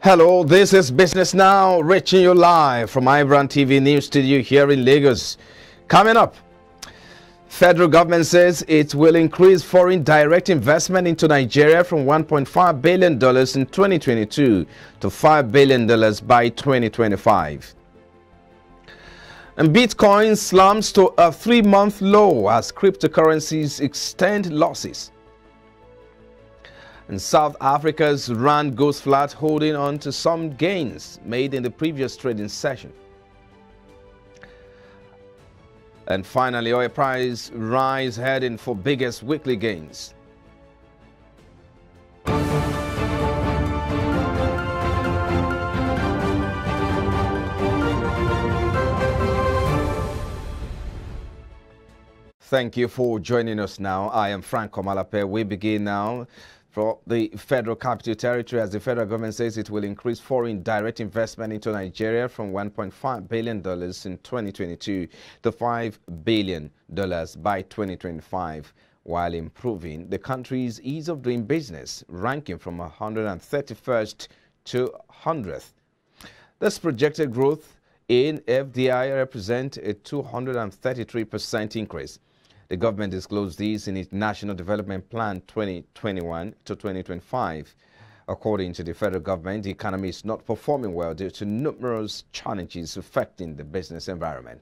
Hello, this is Business Now, reaching you live from iBrandTV News Studio here in Lagos. Coming up, federal government says it will increase foreign direct investment into Nigeria from $1.5 billion in 2022 to $5 billion by 2025. And Bitcoin slumps to a 3-month low as cryptocurrencies extend losses. And South Africa's rand goes flat, holding on to some gains made in the previous trading session. And finally, oil price rise heading for biggest weekly gains. Thank you for joining us now. I am Frank Omalape. We begin now for the Federal Capital Territory, as the federal government says it will increase foreign direct investment into Nigeria from $1.5 billion in 2022 to $5 billion by 2025, while improving the country's ease of doing business, ranking from 131st to 100th. This projected growth in FDI represents a 233% increase. The government disclosed these in its National Development Plan 2021 to 2025. According to the federal government, the economy is not performing well due to numerous challenges affecting the business environment.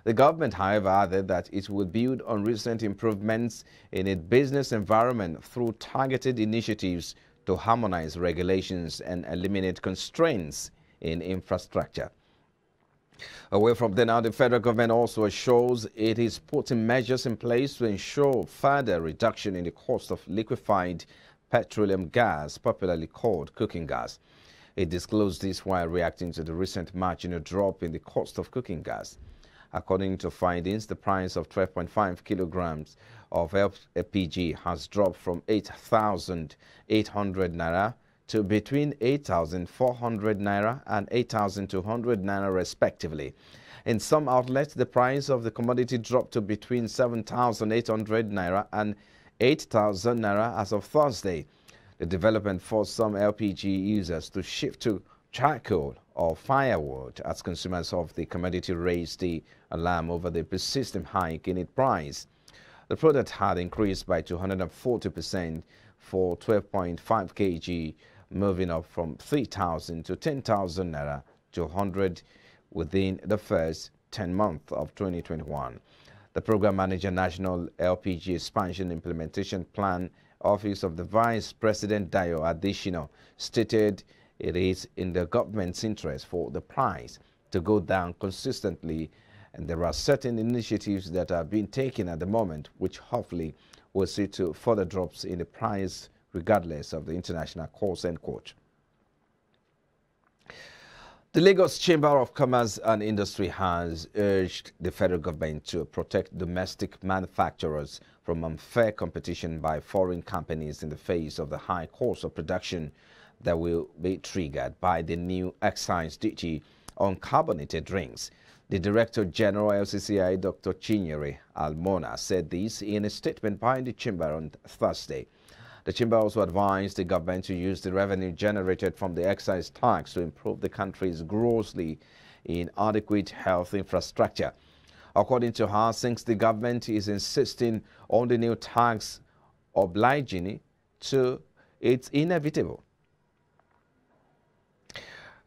The government, however, added that it will build on recent improvements in its business environment through targeted initiatives to harmonize regulations and eliminate constraints in infrastructure. Away from there now, the federal government also assures it is putting measures in place to ensure further reduction in the cost of liquefied petroleum gas, popularly called cooking gas. It disclosed this while reacting to the recent marginal drop in the cost of cooking gas. According to findings, the price of 12.5 kilograms of LPG has dropped from 8,800 Naira to between 8,400 Naira and 8,200 Naira respectively. In some outlets, the price of the commodity dropped to between 7,800 Naira and 8,000 Naira as of Thursday. The development forced some LPG users to shift to charcoal or firewood as consumers of the commodity raised the alarm over the persistent hike in its price. The product had increased by 240% for 12.5 kg, moving up from 3,000 to 10,000 Naira to 100 within the first 10 months of 2021. The Program Manager, National LPG Expansion Implementation Plan, Office of the Vice President Dayo Adishino, stated it is in the government's interest for the price to go down consistently, and there are certain initiatives that are being taken at the moment which hopefully will see to further drops in the price regardless of the international course, end quote. The Lagos Chamber of Commerce and Industry has urged the federal government to protect domestic manufacturers from unfair competition by foreign companies in the face of the high cost of production that will be triggered by the new excise duty on carbonated drinks. The Director General LCCI, Dr. Chinyere Almona, said this in a statement by the Chamber on Thursday. The Chamber also advised the government to use the revenue generated from the excise tax to improve the country's grossly inadequate health infrastructure. According to her, since the government is insisting on the new tax obliging to, it's inevitable.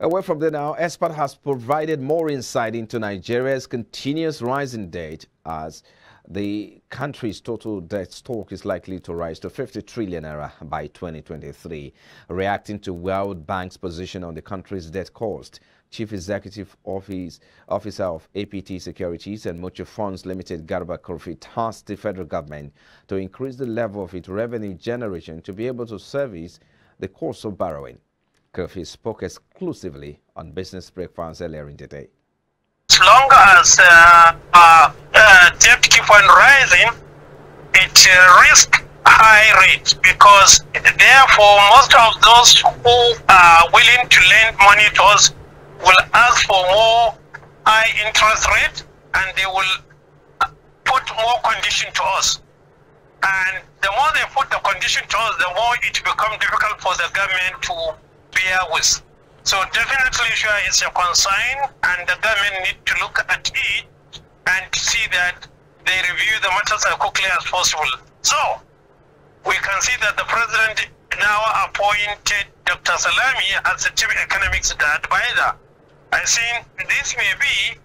Away from there now, expert has provided more insight into Nigeria's continuous rising debt as the country's total debt stock is likely to rise to 50 trillion Naira by 2023. Reacting to World Bank's position on the country's debt cost, Chief Executive Officer of APT Securities and Mutual Funds Limited, Garba Kofi, tasked the federal government to increase the level of its revenue generation to be able to service the cost of borrowing. Kofi spoke exclusively on Business Breakfast earlier in the day. As long as debt keep on rising, it risks high rates, because therefore most of those who are willing to lend money to us will ask for more high interest rate, and they will put more condition to us. And the more they put the condition to us, the more it becomes difficult for the government to bear with. So definitely sure it's a concern, and the government need to look at it and see that they review the matters as quickly as possible. So we can see that the president now appointed Dr. Salami as the chief economics advisor. I think this may be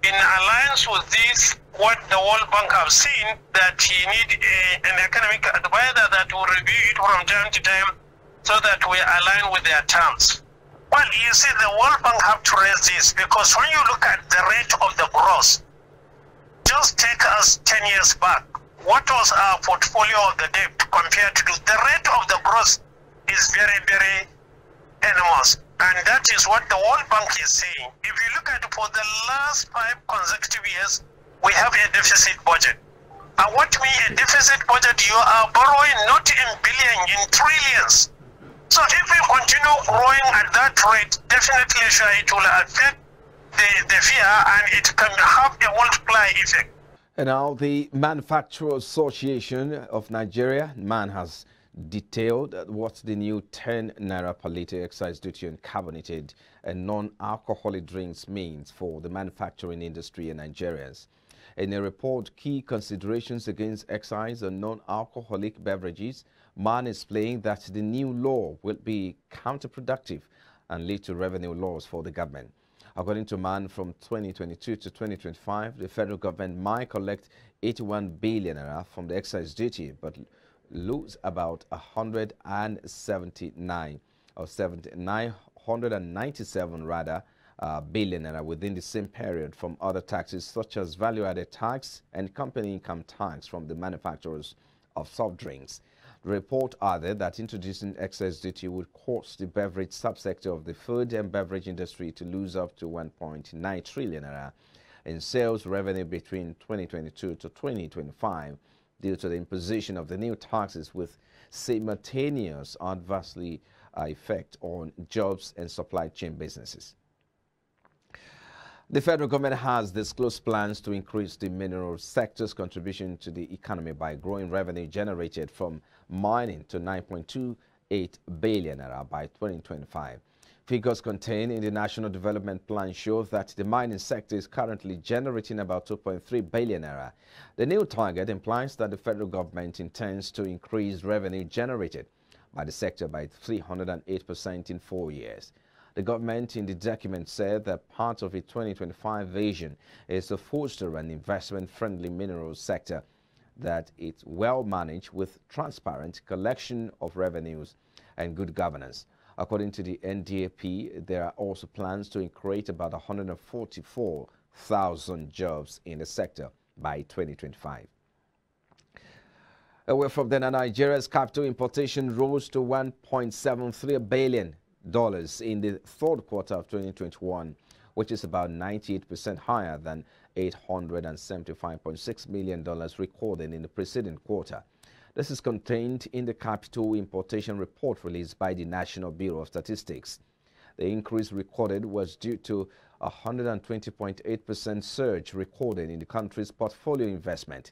in alliance with this, what the World Bank have seen, that he need an economic advisor that will review it from time to time so that we align with their terms. Well, you see, the World Bank have to raise this because when you look at the rate of the growth, just take us 10 years back. What was our portfolio of the debt compared to the rate of the growth is very, very enormous. And that is what the World Bank is saying. If you look at it, for the last 5 consecutive years, we have a deficit budget. And what means a deficit budget? You are borrowing not in billions, in trillions. So if we continue growing at that rate, definitely sure it will affect the fear, and it can have a multiplier effect. And now the Manufacturers Association of Nigeria, MAN, has detailed what the new 10 Naira per litre excise duty on carbonated and non-alcoholic drinks means for the manufacturing industry in Nigerians. In a report, key considerations against excise on non-alcoholic beverages, MAN explained that the new law will be counterproductive and lead to revenue loss for the government. According to MAN, from 2022 to 2025, the federal government might collect 81 billion naira from the excise duty, but lose about 197 billion naira within the same period from other taxes such as value-added tax and company income tax from the manufacturers of soft drinks. The report added that introducing excise duty would cause the beverage subsector of the food and beverage industry to lose up to 1.9 trillion naira in sales revenue between 2022 to 2025 due to the imposition of the new taxes, with simultaneous adversely effect on jobs and supply chain businesses. The federal government has disclosed plans to increase the mineral sector's contribution to the economy by growing revenue generated from mining to 9.28 billion naira by 2025. Figures contained in the National Development Plan show that the mining sector is currently generating about 2.3 billion naira. The new target implies that the federal government intends to increase revenue generated by the sector by 308% in 4 years. The government in the document said that part of its 2025 vision is to foster an investment-friendly minerals sector that is well managed with transparent collection of revenues and good governance. According to the NDAP, there are also plans to create about 144,000 jobs in the sector by 2025. Away from then, Nigeria's capital importation rose to $1.73 billion in the third quarter of 2021, which is about 98% higher than $875.6 million recorded in the preceding quarter. This is contained in the capital importation report released by the National Bureau of Statistics. The increase recorded was due to a 120.8% surge recorded in the country's portfolio investment.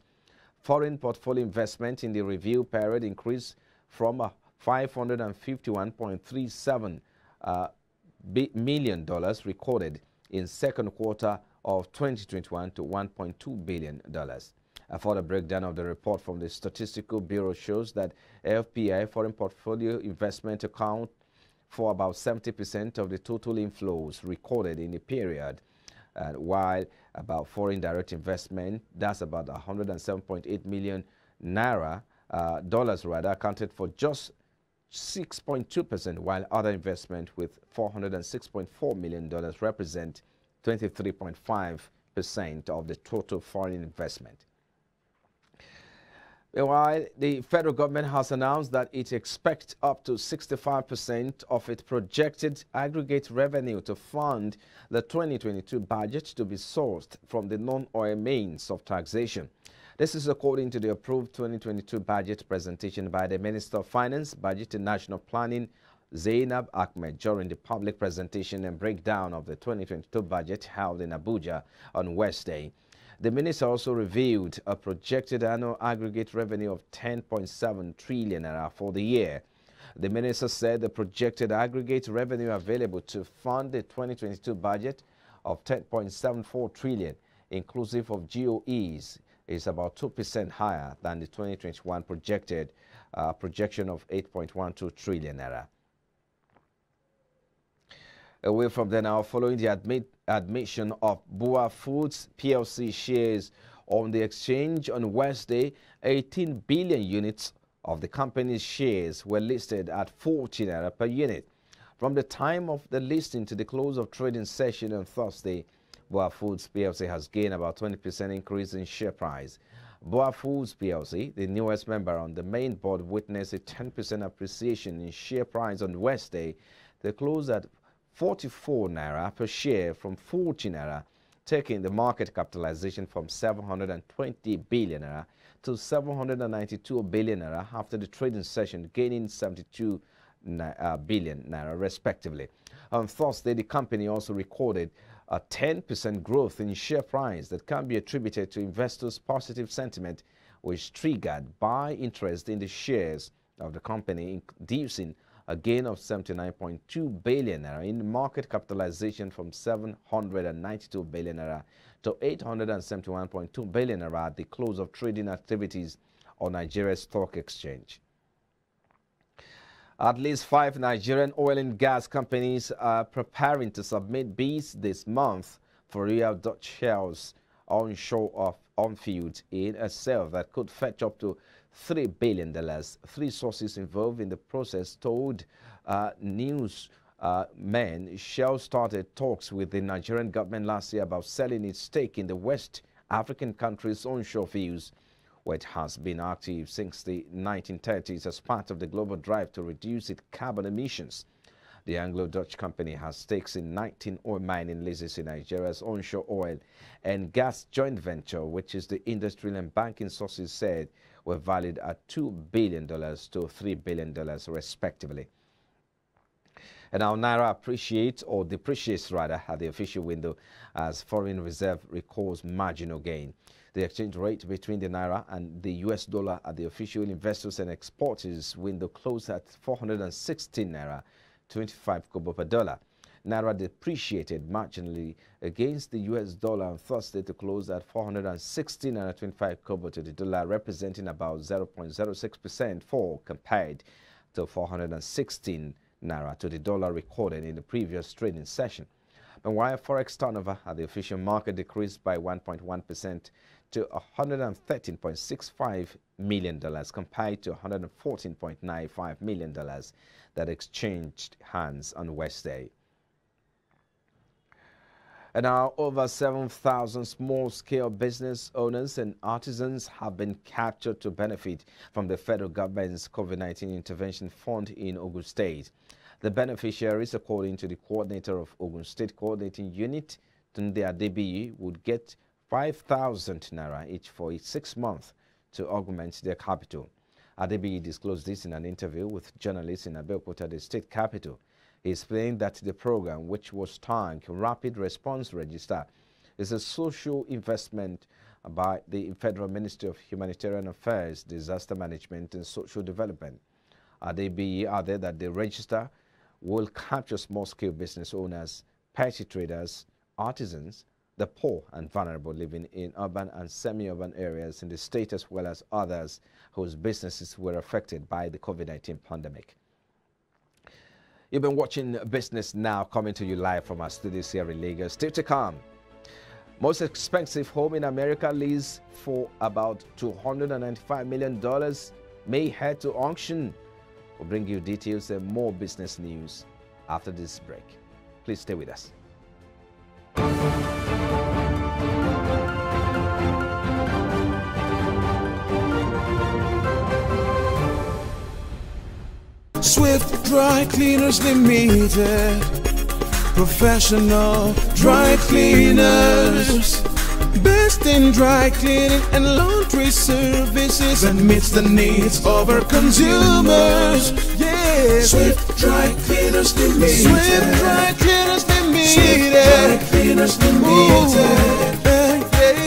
Foreign portfolio investment in the review period increased from $551.37 million recorded in second quarter of 2021 to $1.2 billion. A further breakdown of the report from the Statistical Bureau shows that FPI foreign portfolio investment account for about 70% of the total inflows recorded in the period, while about foreign direct investment, that's about 107.8 million naira, dollars rather, accounted for just 6.2%, while other investment with $406.4 million represent 23.5% of the total foreign investment. While the federal government has announced that it expects up to 65% of its projected aggregate revenue to fund the 2022 budget to be sourced from the non-oil means of taxation. This is according to the approved 2022 budget presentation by the Minister of Finance, Budget and National Planning, Zainab Ahmed, during the public presentation and breakdown of the 2022 budget held in Abuja on Wednesday. The minister also revealed a projected annual aggregate revenue of 10.7 trillion naira for the year. The minister said the projected aggregate revenue available to fund the 2022 budget of 10.74 trillion, inclusive of GOEs, is about 2% higher than the 2021 projection of 8.12 trillion naira. Away from there now, following the admission of BUA Foods PLC shares on the exchange on Wednesday, 18 billion units of the company's shares were listed at 40 naira per unit. From the time of the listing to the close of trading session on Thursday, BUA Foods PLC has gained about 20% increase in share price. BUA Foods PLC, the newest member on the main board, witnessed a 10% appreciation in share price on Wednesday. They closed at 44 naira per share from 40 naira, taking the market capitalization from 720 billion naira to 792 billion naira after the trading session, gaining 72 billion naira respectively. On Thursday, the company also recorded a 10% growth in share price that can be attributed to investors' positive sentiment, which triggered buy interest in the shares of the company, inducing a gain of 79.2 billion naira in market capitalization from 792 billion naira to 871.2 billion naira at the close of trading activities on Nigeria's stock exchange. At least 5 Nigerian oil and gas companies are preparing to submit bids this month for Royal Dutch Shell's onshore on-field in a sale that could fetch up to $3 billion. 3 sources involved in the process told newsmen Shell started talks with the Nigerian government last year about selling its stake in the West African country's onshore fields, where it has been active since the 1930s as part of the global drive to reduce its carbon emissions. The Anglo-Dutch company has stakes in 19 oil mining leases in Nigeria's onshore oil and gas joint venture, which is the industrial and banking sources said were valued at $2 billion to $3 billion respectively. And now Naira appreciates or depreciates rather at the official window as foreign reserve records marginal gain. The exchange rate between the Naira and the US dollar at the official investors and exporters window closed at 416 Naira 25 kobo per dollar. Naira depreciated marginally against the US dollar on Thursday to close at 416 Naira 25 kobo to the dollar, representing about 0.06% fall compared to 416 Naira to the dollar recorded in the previous trading session. Meanwhile, forex turnover at the official market decreased by 1.1% to $113.65 million compared to $114.95 million that exchanged hands on Wednesday. And now over 7,000 small-scale business owners and artisans have been captured to benefit from the federal government's COVID-19 intervention fund in Oguru State. The beneficiaries, according to the coordinator of Oguru State Coordinating Unit, Tunde Adebiyi, would get 5,000 Naira each for 6 months to augment their capital. Adebiyi disclosed this in an interview with journalists in Abeokuta, the state capital. He explained that the program, which was tagged Rapid Response Register, is a social investment by the Federal Ministry of Humanitarian Affairs, Disaster Management and Social Development. Adebiyi added that the register will capture small-scale business owners, petty traders, artisans, the poor and vulnerable living in urban and semi-urban areas in the state, as well as others whose businesses were affected by the COVID-19 pandemic. You've been watching Business Now, coming to you live from our studios here in Lagos. Still to come, most expensive home in America leads for about $295 million may head to auction. We'll bring you details and more business news after this break. Please stay with us. Swift Dry Cleaners Limited, professional dry cleaners, best in dry cleaning and laundry services that meets the needs of our consumers. Yeah, Swift Dry Cleaners Limited. Swift Dry Cleaners Limited. Swift Dry Cleaners Limited.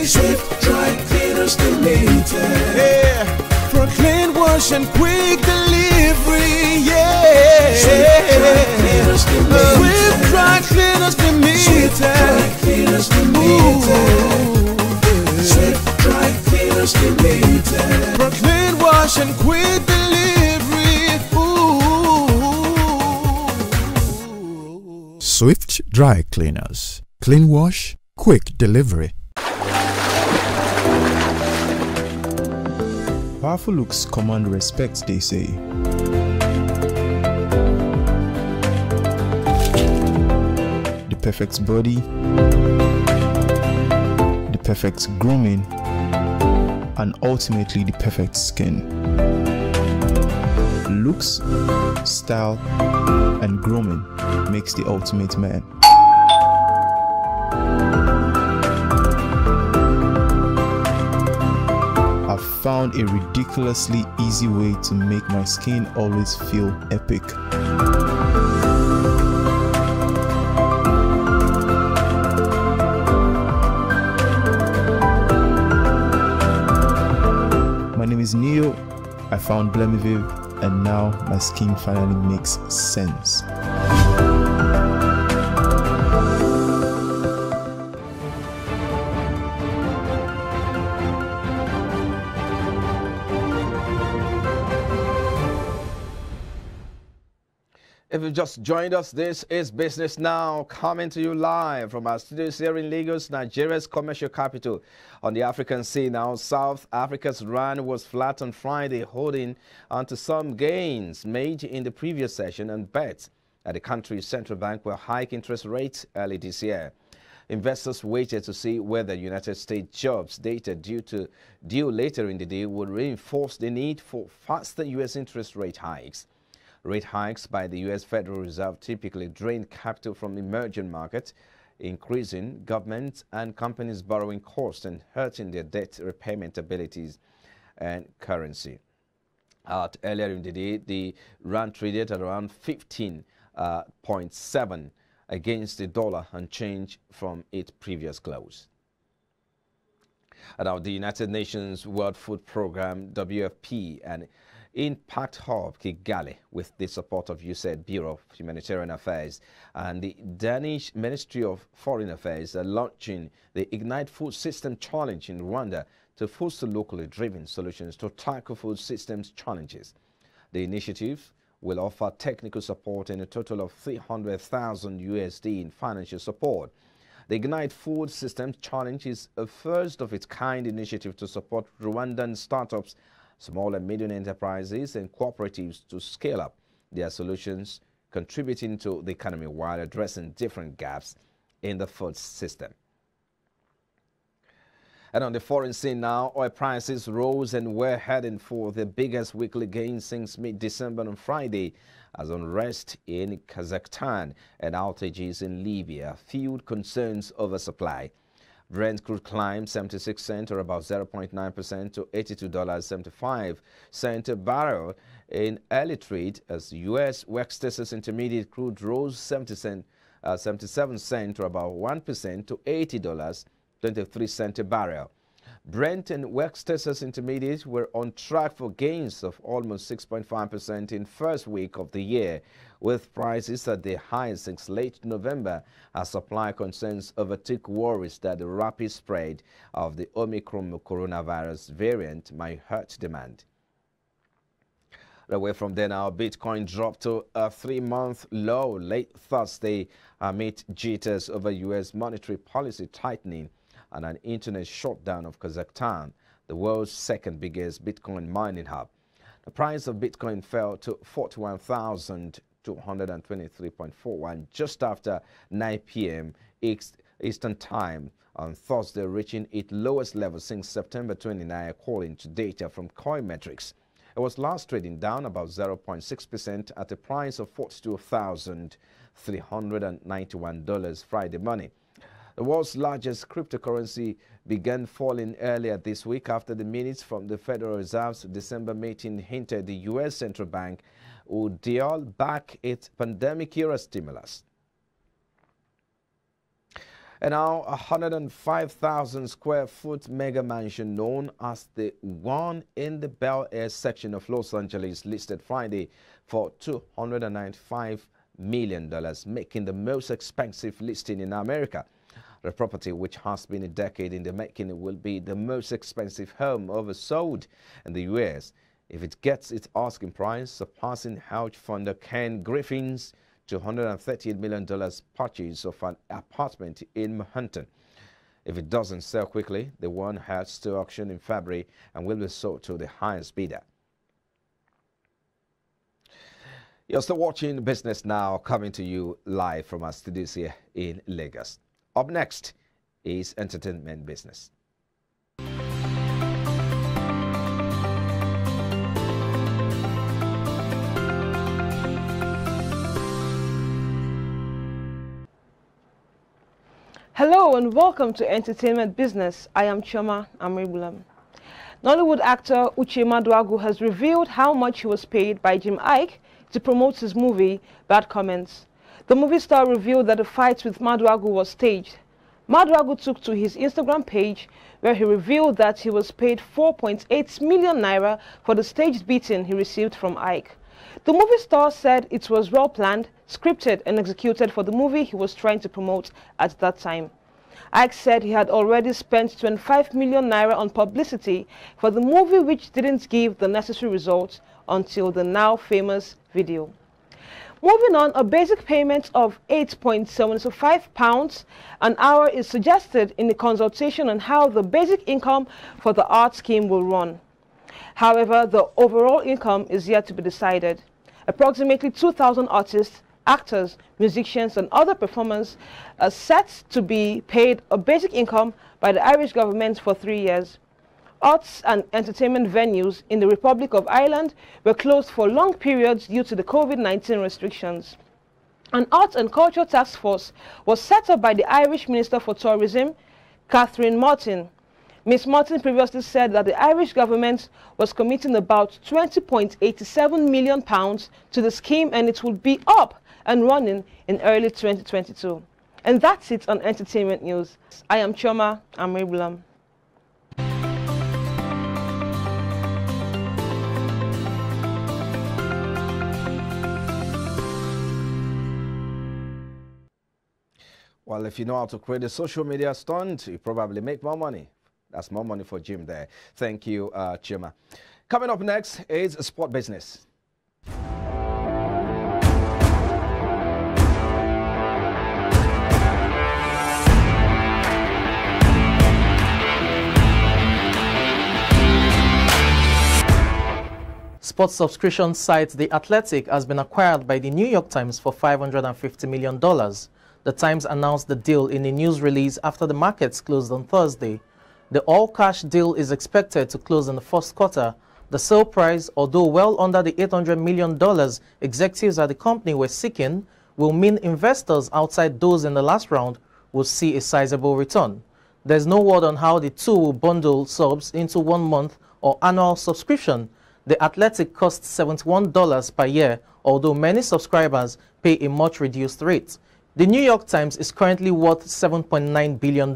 Swift Dry Cleaners Limited. Yeah, for clean wash and quick delivery. Yeah. Dry cleaners. Clean wash, quick delivery. Powerful looks command respect, they say. The perfect body, the perfect grooming, and ultimately the perfect skin. Looks, style, and grooming makes the ultimate man. I've found a ridiculously easy way to make my skin always feel epic. My name is Neo. I found Blemiviv, and now my skin finally makes sense. If you've just joined us, this is Business Now, coming to you live from our studios here in Lagos, Nigeria's commercial capital. On the African scene now, South Africa's rand was flat on Friday, holding onto some gains made in the previous session and bets that the country's central bank will hike interest rates early this year. Investors waited to see whether United States jobs data due later in the day would reinforce the need for faster U.S. interest rate hikes. Rate hikes by the U.S. Federal Reserve typically drain capital from emerging markets, increasing government and companies' borrowing costs and hurting their debt repayment abilities and currency. Earlier in the day, the rand traded at around 15.7 against the dollar, unchanged from its previous close. Now, the United Nations World Food Programme, WFP, and Impact Hub Kigali, with the support of USAID Bureau of Humanitarian Affairs and the Danish Ministry of Foreign Affairs, are launching the Ignite Food System Challenge in Rwanda to foster locally driven solutions to tackle food systems challenges. The initiative will offer technical support and a total of 300,000 USD in financial support. The Ignite Food Systems Challenge is a first-of-its-kind initiative to support Rwandan startups, small and medium enterprises and cooperatives to scale up their solutions, contributing to the economy while addressing different gaps in the food system. And on the foreign scene now, oil prices rose and were heading for the biggest weekly gain since mid-December on Friday, as unrest in Kazakhstan and outages in Libya fueled concerns over supply. Brent crude climbed 76 cents, or about 0.9%, to $82.75 a barrel in early trade, as U.S. West Texas Intermediate crude rose 77 cents, or about 1%, to $80.23 a barrel. Brent and West Texas Intermediate were on track for gains of almost 6.5% in first week of the year, with prices at the highest since late November, as supply concerns overtook worries that the rapid spread of the Omicron coronavirus variant might hurt demand. Away from there now, Bitcoin dropped to a 3-month low late Thursday amid jitters over U.S. monetary policy tightening and an internet shutdown of Kazakhstan, the world's second biggest Bitcoin mining hub. The price of Bitcoin fell to 41,223.41 just after 9 p.m. Eastern Time on Thursday, reaching its lowest level since September 29, according to data from Coinmetrics. It was last trading down about 0.6% at a price of $42,391 Friday morning. The world's largest cryptocurrency began falling earlier this week after the minutes from the Federal Reserve's December meeting hinted the U.S. Central Bank would dial back its pandemic-era stimulus. And now, a 105,000 square foot mega mansion known as the one in the Bel Air section of Los Angeles listed Friday for $295 million, making the most expensive listing in America. The property, which has been a decade in the making, will be the most expensive home ever sold in the U.S. if it gets its asking price, surpassing hedge funder Ken Griffin's to $138 million purchase of an apartment in Manhattan. If it doesn't sell quickly, the one heads to auction in February and will be sold to the highest bidder. You're still watching Business Now, coming to you live from our studios here in Lagos. Up next is entertainment business. Hello and welcome to Entertainment Business. I am Chioma Amribulam. Nollywood actor Uche Maduagwu has revealed how much he was paid by Jim Ike to promote his movie, Bad Comments. The movie star revealed that the fight with Maduagwu was staged. Maduagwu took to his Instagram page where he revealed that he was paid 4.8 million naira for the staged beating he received from Ike. The movie star said it was well planned, scripted and executed for the movie he was trying to promote at that time. Ike said he had already spent 25 million naira on publicity for the movie, which didn't give the necessary results until the now famous video. Moving on, a basic payment of £8.75 an hour is suggested in the consultation on how the basic income for the art scheme will run. However, the overall income is yet to be decided. Approximately 2,000 artists, actors, musicians and other performers are set to be paid a basic income by the Irish government for 3 years. Arts and entertainment venues in the Republic of Ireland were closed for long periods due to the COVID-19 restrictions. An Arts and Culture Task Force was set up by the Irish Minister for Tourism, Catherine Martin. Ms. Martin previously said that the Irish government was committing about £20.87 million to the scheme, and it will be up and running in early 2022. And that's it on Entertainment News. I am Chioma Amribulam. Well, if you know how to create a social media stunt, you probably make more money. That's more money for Jim there. Thank you, Chioma. Coming up next is sport business. Sports subscription site The Athletic has been acquired by the New York Times for $550 million. The Times announced the deal in a news release after the markets closed on Thursday. The all-cash deal is expected to close in the first quarter. The sale price, although well under the $800 million executives at the company were seeking, will mean investors outside those in the last round will see a sizable return. There's no word on how the two will bundle subs into 1 month or annual subscription. The Athletic costs $71 per year, although many subscribers pay a much reduced rate. The New York Times is currently worth $7.9 billion.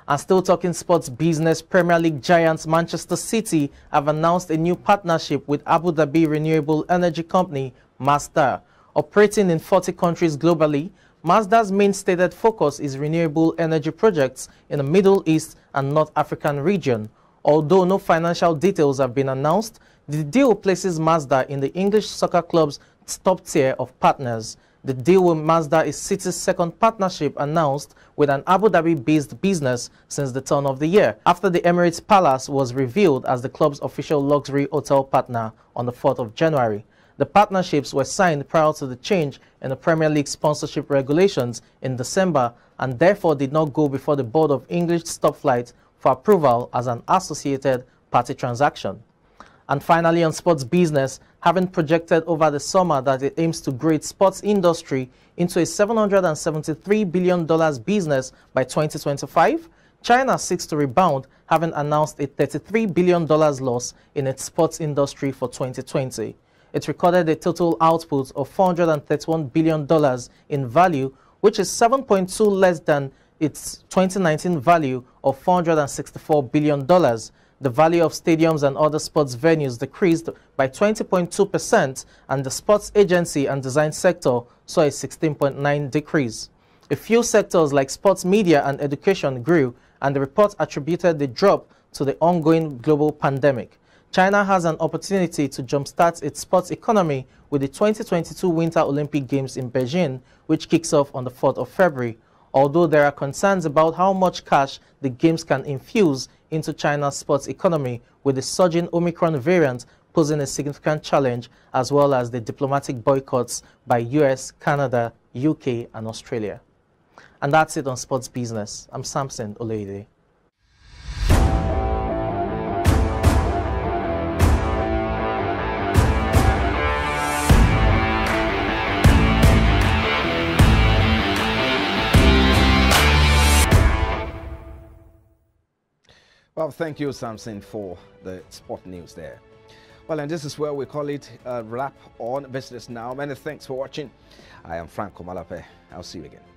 And still talking sports business, Premier League giants Manchester City have announced a new partnership with Abu Dhabi renewable energy company Masdar. Operating in 40 countries globally, Masdar's main stated focus is renewable energy projects in the Middle East and North African region. Although no financial details have been announced, the deal places Masdar in the English soccer club's top tier of partners. The deal with Masdar is City's second partnership announced with an Abu Dhabi-based business since the turn of the year, after the Emirates Palace was revealed as the club's official luxury hotel partner on the 4th of January. The partnerships were signed prior to the change in the Premier League sponsorship regulations in December and therefore did not go before the Board of English Top Flight for approval as an associated party transaction. And finally, on sports business, having projected over the summer that it aims to grow its sports industry into a $773 billion business by 2025, China seeks to rebound, having announced a $33 billion loss in its sports industry for 2020. It recorded a total output of $431 billion in value, which is 7.2 less than its 2019 value of $464 billion. The value of stadiums and other sports venues decreased by 20.2%, and the sports agency and design sector saw a 16.9% decrease. A few sectors like sports media and education grew, and the report attributed the drop to the ongoing global pandemic. China has an opportunity to jumpstart its sports economy with the 2022 Winter Olympic Games in Beijing, which kicks off on the 4th of February. Although there are concerns about how much cash the Games can infuse into China's sports economy, with the surging Omicron variant posing a significant challenge, as well as the diplomatic boycotts by US, Canada, UK, and Australia. And that's it on Sports Business. I'm Samson Oleide. Well, thank you, Samson, for the sport news there. Well, and this is where we call it a wrap on Business Now. Many thanks for watching. I am Frank Komalape. I'll see you again.